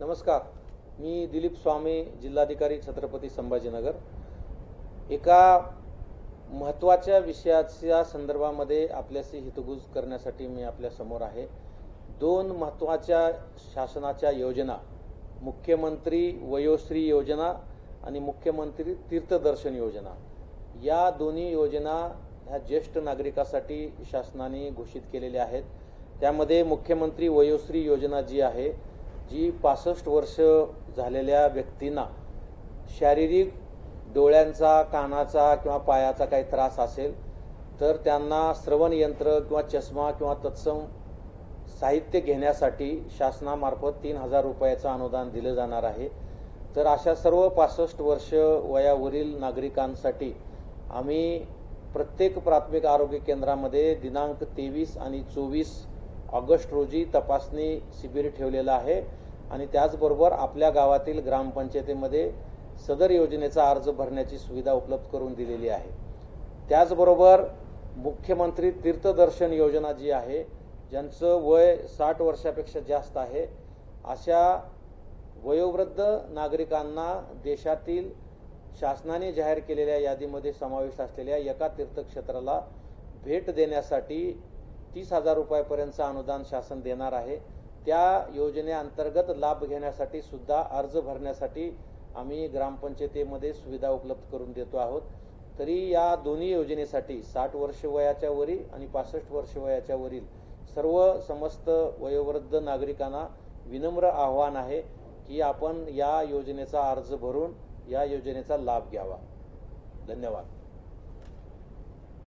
नमस्कार, मी दिलीप स्वामी, जिल्हाधिकारी छत्रपती संभाजीनगर। एका महत्त्वाच्या विषयाच्या संदर्भामध्ये आपल्याशी हितगुज करण्यासाठी मी आपल्या समोर आहे। दोन महत्त्वाच्या शासनाच्या योजना, मुख्यमंत्री वयोश्री योजना आणि मुख्यमंत्री तीर्थदर्शन योजना, या दोन्ही योजना ह्या ज्येष्ठ नागरिकांसाठी शासनाने घोषित केलेल्या आहेत। त्यामध्ये मुख्यमंत्री वयोश्री योजना जी आहे, जी 65 वर्ष झालेल्या व्यक्तींना शारीरिक डोळ्यांचा, कानाचा किंवा पायाचा काही त्रास असेल तर त्यांना श्रवण यंत्र किंवा चष्मा किंवा तत्सम साहित्य घेण्यासाठी शासनामार्फत 3000 रुपयाचं अनुदान दिले जाणार आहे। तर अशा सर्व 65 वर्ष वयावरील नागरिकांसाठी आम्ही प्रत्येक प्राथमिक आरोग्य केंद्रामध्ये दिनांक 23 आणि 24 ऑगस्ट रोजी तपासणी शिबिर ठेवलेला आहे आणि त्याचबरोबर आपल्या गावातील ग्रामपंचायतीमध्ये सदर योजनेचा अर्ज भरण्याची सुविधा उपलब्ध करून दिलेली आहे। त्याचबरोबर मुख्यमंत्री तीर्थदर्शन योजना जी आहे, ज्यांचं वय 60 वर्षापेक्षा जास्त आहे, अशा वयोवृद्ध नागरिकांना देशातील शासनाने जाहीर केलेल्या यादीमध्ये समाविष्ट असलेल्या एका तीर्थक्षेत्राला भेट देण्यासाठी 30,000 रुपयापर्यंतचं अनुदान शासन देणार आहे। त्या योजनेअंतर्गत लाभ घेण्यासाठी सुद्धा अर्ज भरण्यासाठी आम्ही ग्रामपंचायतीमध्ये सुविधा उपलब्ध करून देतो आहोत। तरी या दोन्ही योजनेसाठी 60 वर्ष वयाच्या वरील आणि 65 वर्ष वयाच्या वरील सर्व समस्त वयोवृद्ध नागरिकांना विनम्र आव्हान आहे की आपण या योजनेचा अर्ज भरून या योजनेचा लाभ घ्यावा। धन्यवाद।